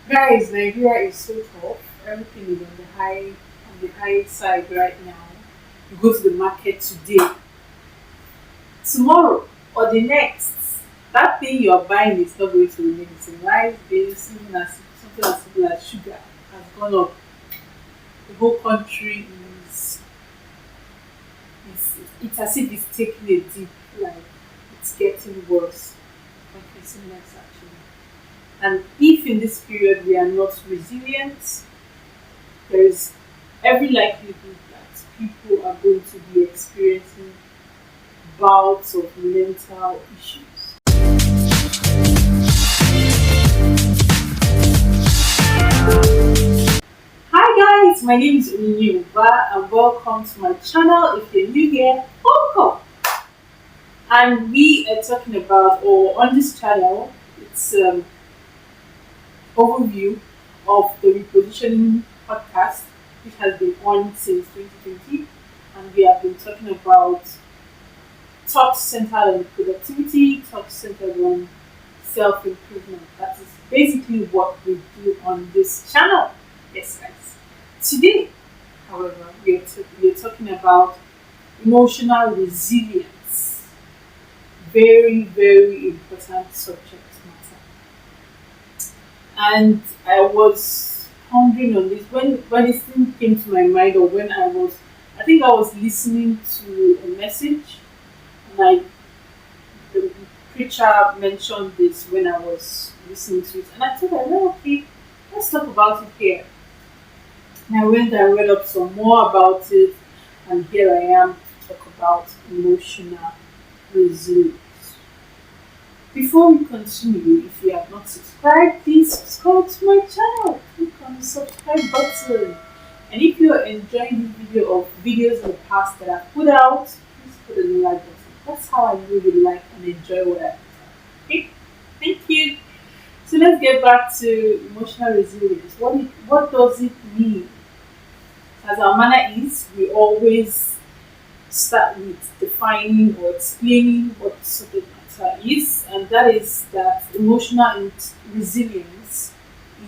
Guys, Nigeria is so tough. Everything is on the high side right now. You go to the market today, tomorrow, or the next. That thing you are buying is not going to remain the same. Rice, beans, even as something as simple as sugar has gone up. The whole country is it's as if it's taking a dip. Like it's getting worse. Confessing less actually. And if in this period we are not resilient, there is every likelihood that people are going to be experiencing bouts of mental issues. Hi guys, my name is Uba and welcome to my channel. If you're new here, welcome. And we are talking about, or on this channel, it's overview of the Repositioning Podcast, which has been on since 2020, and we have been talking about talks centered on productivity, talks centered on self improvement. That is basically what we do on this channel. Yes, guys. Today, however, we are talking about emotional resilience. Very, very important subject matter. And I was pondering on this when this thing came to my mind, or when I think I was listening to a message, and the preacher mentioned this when I was listening to it, and I thought, okay, let's talk about it here. And I went and read up some more about it, and here I am to talk about emotional resilience. Before we continue, if you have not subscribed, please subscribe to my channel. Click on the subscribe button. And if you are enjoying this video of videos in the past that I've put out, please put a like button. That's how I really like and enjoy what I put out. Okay? Thank you. So let's get back to emotional resilience. What does it mean? As our manner is, we always start with defining or explaining what subject matter is, and that is that emotional resilience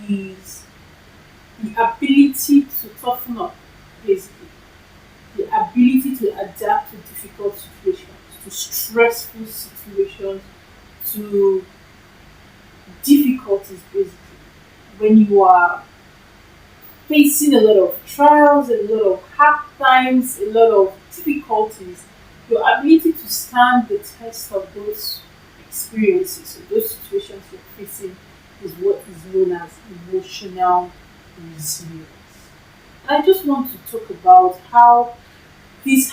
is the ability to toughen up, basically, the ability to adapt to difficult situations, to stressful situations, to difficulties, basically. When you are facing a lot of trials, a lot of hard times, a lot of difficulties, your ability to stand the test of those experiences or those situations you're facing is what is known as emotional resilience. And I just want to talk about how this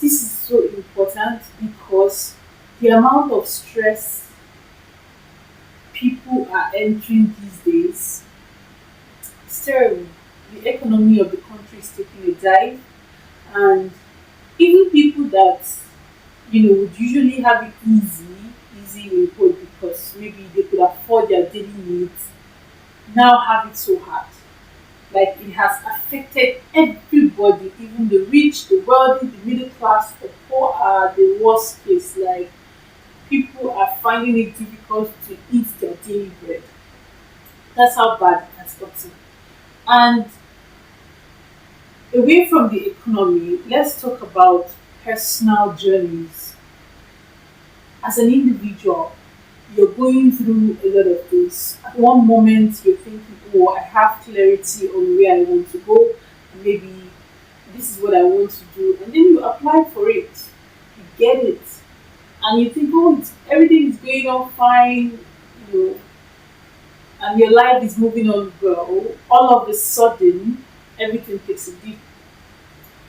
is so important, because the amount of stress people are entering these days is terrible. The economy of the country is taking a dive, and even people that would usually have it easy in quote, because maybe they could afford their daily needs, now have it so hard. Like it has affected everybody, even the rich, the wealthy, the middle class. The poor are the worst case. Like people are finding it difficult to eat their daily bread. That's how bad it has gotten. And away from the economy, let's talk about personal journeys. As an individual, you're going through a lot of things. At one moment, you're thinking, oh, I have clarity on where I want to go, and maybe this is what I want to do. And then you apply for it, you get it, and you think, oh, everything is going on fine, and your life is moving on well. All of a sudden, everything takes a dip,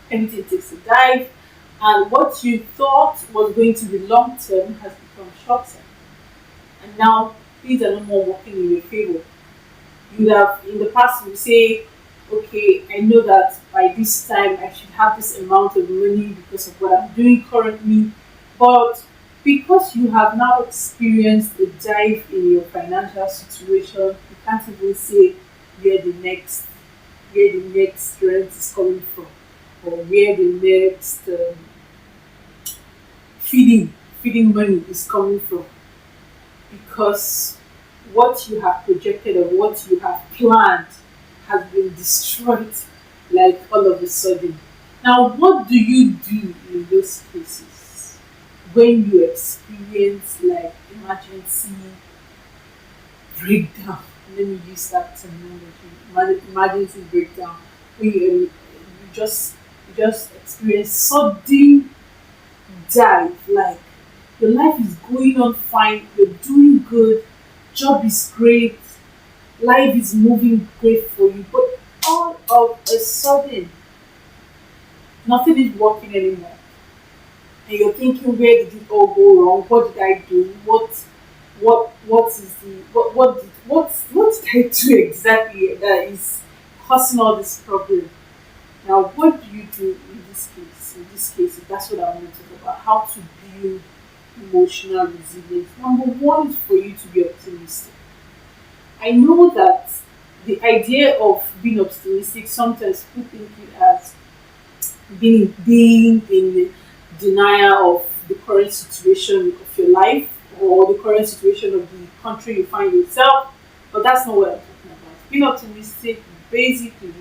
everything takes a dive, and what you thought was going to be long term has become short term. And now things are no more working in your favor. You would have in the past you would say, okay, I know that by this time I should have this amount of money because of what I'm doing currently. But because you have now experienced a dive in your financial situation, you can't even say where the next rent is coming from, or where the next feeding money is coming from, because what you have projected or what you have planned has been destroyed like all of a sudden. Now, what do you do in those cases when you experience like emergency breakdown? Let me use that terminology. Emergency breakdown. When you just experience sudden dive, like your life is going on fine, you're doing good, job is great, life is moving great for you, but all of a sudden nothing is working anymore. And you're thinking, where did it all go wrong? What did I do? What is the what did I do exactly that is causing all this problem? Now, what do you do in this case? In this case, that's what I want to talk about. How to build emotional resilience. Number one is for you to be optimistic. I know that the idea of being optimistic, sometimes people think it as being in denial of the current situation of your life or the current situation of the country you find yourself, but that's not what I'm talking about. Being optimistic basically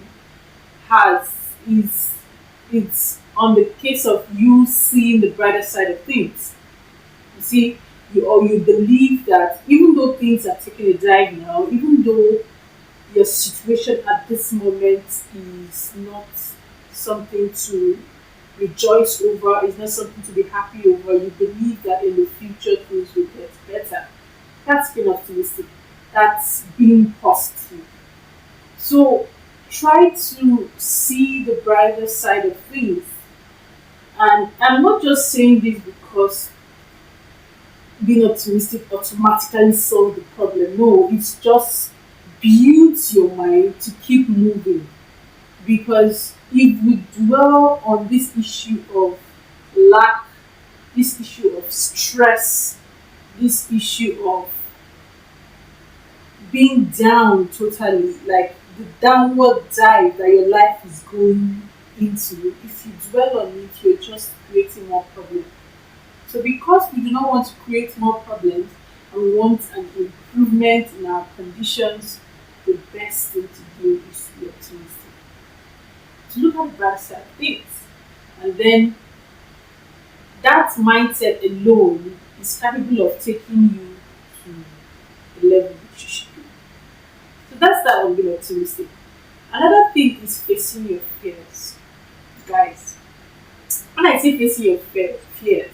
has is it's on the case of you seeing the brighter side of things. You see, you believe that even though things are taking a dive now, even though your situation at this moment is not something to rejoice over, is not something to be happy over, you believe that in the future things will get better. That's being optimistic. That's being positive. So try to see the brighter side of things. And I'm not just saying this because being optimistic automatically solves the problem. No, it's just builds your mind to keep moving. Because if we dwell on this issue of lack, this issue of stress, this issue of being down totally, like the downward dive that your life is going into, if you dwell on it, you're just creating more problems. So, because we do not want to create more problems and we want an improvement in our conditions, the best thing to do is to be optimistic. To look at the bright side of things. And then that mindset alone is capable of taking you to the level which you should be. So that's that on being optimistic. Another thing is facing your fears. Guys, when I say facing your fears,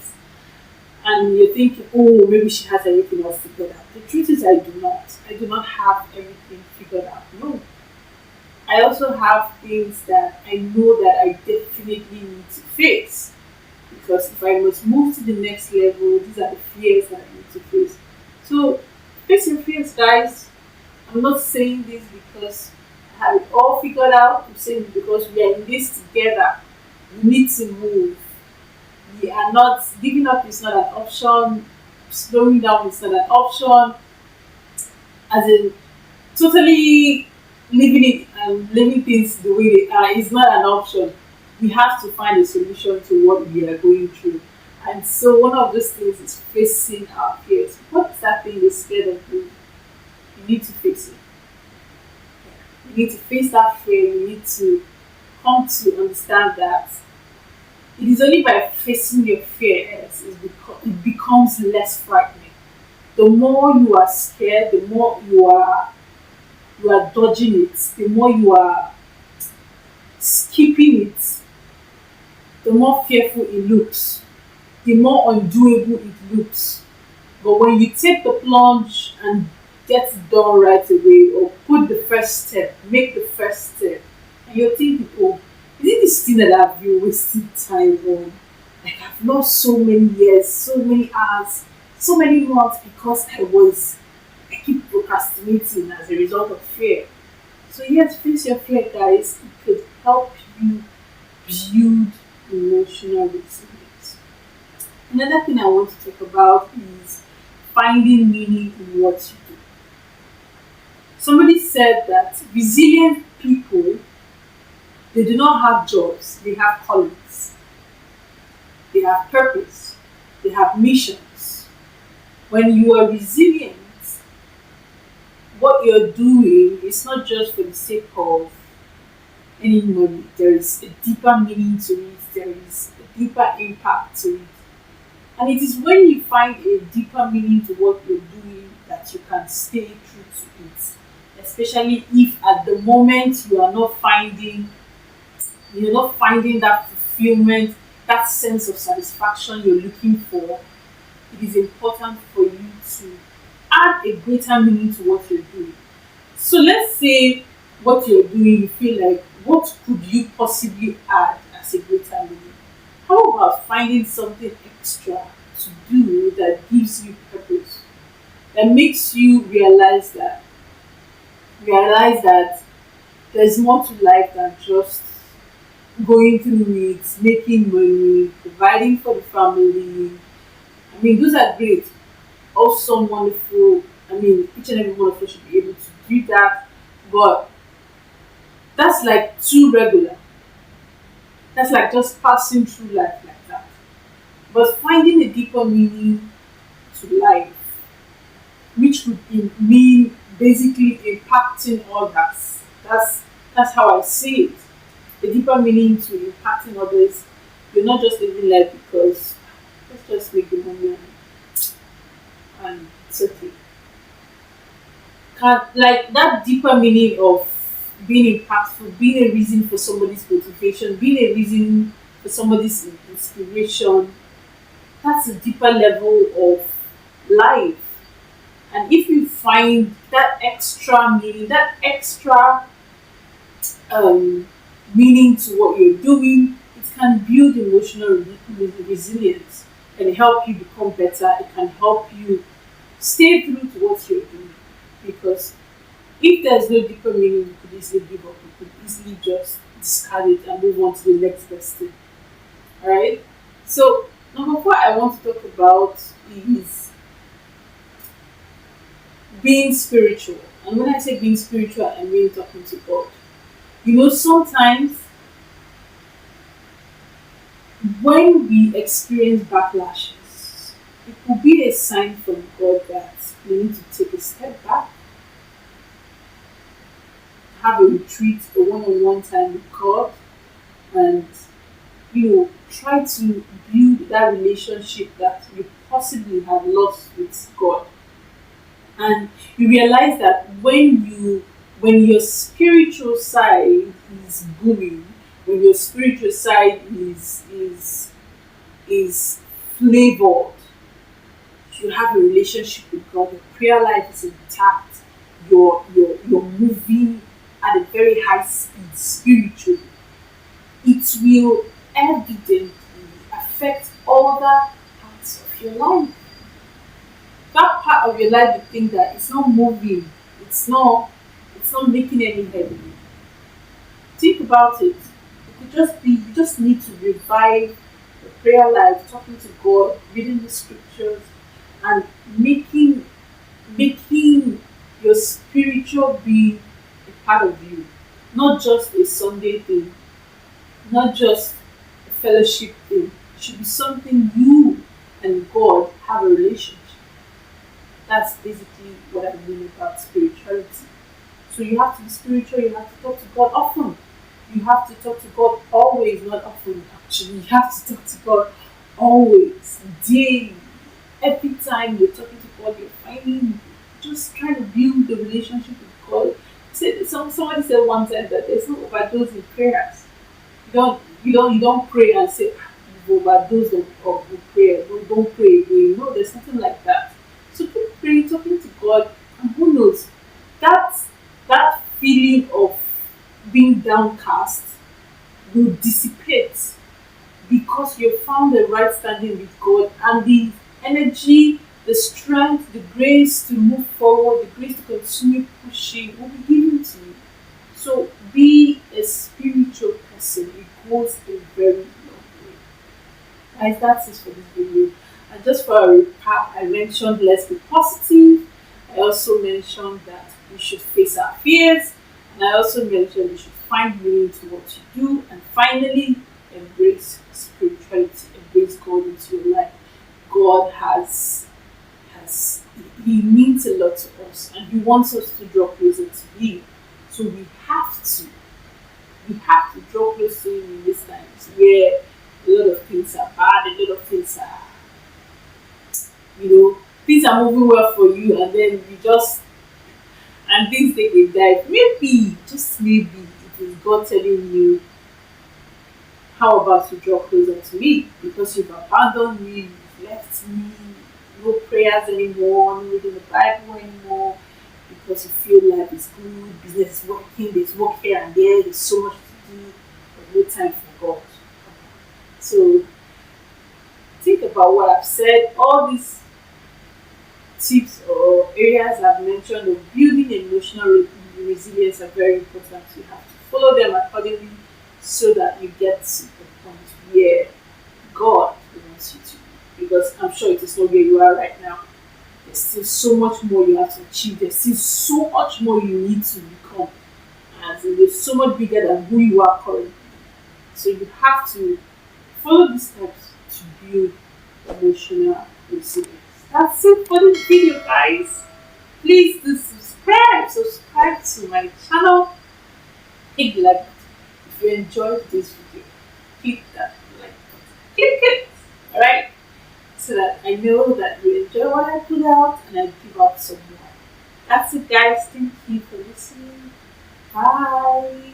and you're thinking, oh, maybe she has everything else figured out. The truth is, I do not. I do not have everything figured out. No. I also have things that I know that I definitely need to face. Because if I must move to the next level, these are the fears that I need to face. So, face your fears, guys. I'm not saying this because I have it all figured out. I'm saying it because we are in this together. We need to move. We are not giving up is not an option, slowing down is not an option, as in totally leaving it and leaving things the way they are is not an option. We have to find a solution to what we are going through. And so one of those things is facing our fears. What's that thing you're scared of doing? You need to face it. You need to face that fear. You need to come to understand that it is only by facing your fears it becomes less frightening. The more you are scared, the more you are dodging it, the more you are skipping it, the more fearful it looks, the more undoable it looks. But when you take the plunge and get it done right away, or put the first step, make the first step, and you're thinking, oh, is it this thing that I've been wasting time on? Like I've lost so many years, so many hours, so many months because I keep procrastinating as a result of fear. So yes, face your fear, guys. It could help you build emotional resilience. Another thing I want to talk about is finding meaning in what you do. Somebody said that resilient people, they do not have jobs, they have callings, they have purpose, they have missions. When you are resilient, what you're doing is not just for the sake of any money. There is a deeper meaning to it. There is a deeper impact to it. And it is when you find a deeper meaning to what you're doing that you can stay true to it. Especially if at the moment you're not finding that fulfillment, that sense of satisfaction you're looking for, it is important for you to add a greater meaning to what you're doing. So let's say what you're doing, you feel like, what could you possibly add as a greater meaning? How about finding something extra to do that gives you purpose, that makes you realize that there's more to life than just going through it, making money, providing for the family. I mean, those are great, awesome, wonderful. I mean, each and every one of us should be able to do that, but that's like too regular. That's like just passing through life like that. But finding a deeper meaning to life, which would mean basically impacting others. That's how I see it. A deeper meaning to impacting others. You're not just living life because let's just make the money and it's okay. Like that deeper meaning of being impactful, being a reason for somebody's motivation, being a reason for somebody's inspiration. That's a deeper level of life. And if you find that extra meaning, that extra um, meaning to what you're doing, it can build emotional resilience. It can help you become better. It can help you stay true to what you're doing. Because if there's no deeper meaning, you could easily give up. You could easily just discard it and move on to the next best thing. Alright? So, number four I want to talk about is being spiritual. And when I say being spiritual, I mean talking to God. You know, sometimes when we experience backlashes, it could be a sign from God that we need to take a step back, have a retreat, a one-on-one time with God, and try to build that relationship that you possibly have lost with God. And you realize that when your spiritual side is booming, when your spiritual side is flavored, you have a relationship with God, your prayer life is intact, you're moving at a very high speed spiritually, it will evidently affect other parts of your life. That part of your life you think that it's not moving, it's not making any headway. Think about it. It could just be you just need to revive the prayer life, talking to God, reading the scriptures, and making your spiritual being a part of you. Not just a Sunday thing, not just a fellowship thing. It should be something you and God have a relationship. That's basically what I mean about spirituality. So you have to be spiritual, you have to talk to God often. You have to talk to God always, not often actually. You have to talk to God always, daily. Every time you're talking to God, you're finding, just trying to build the relationship with God. Somebody said one time that there's no overdose in prayers. You don't pray and say, you've overdosed of prayer. Don't pray again. No, there's nothing like that. So keep praying, talking to God, and who knows, that feeling of being downcast will dissipate because you've found the right standing with God, and the energy, the strength, the grace to move forward, the grace to continue pushing will be given to you. So be a spiritual person. It goes a very long way. Guys, that's it for this video. And just for a recap, I mentioned let's be positive. I also mentioned that we should face our fears. And I also mentioned we should find meaning to what you do. And finally, embrace spirituality, embrace God into your life. God has He means a lot to us, and He wants us to draw closer to Him. So we have to draw close to Him in these times where a lot of things are bad, a lot of things are, things are moving well for you, and then you just, and things take a dive. Maybe, just maybe, it is God telling you, how about you draw closer to me? Because you've abandoned me, you've left me, no prayers anymore, no reading the Bible anymore, because you feel life is good, business is working, there's work here and there's so much to do, but no time for God. So think about what I've said. All these tips or areas I've mentioned of building emotional resilience are very important. You have to follow them accordingly so that you get to the point where God wants you to be. Because I'm sure it is not where you are right now. There's still so much more you have to achieve. There's still so much more you need to become. And there's so much bigger than who you are currently. So you have to follow these steps to build emotional resilience. That's it for this video, guys. Please do subscribe. Subscribe to my channel. Hit the like button. If you enjoyed this video, click that like button. Click it. Alright? So that I know that you enjoy what I put out and I give out some more. That's it, guys. Thank you for listening. Bye.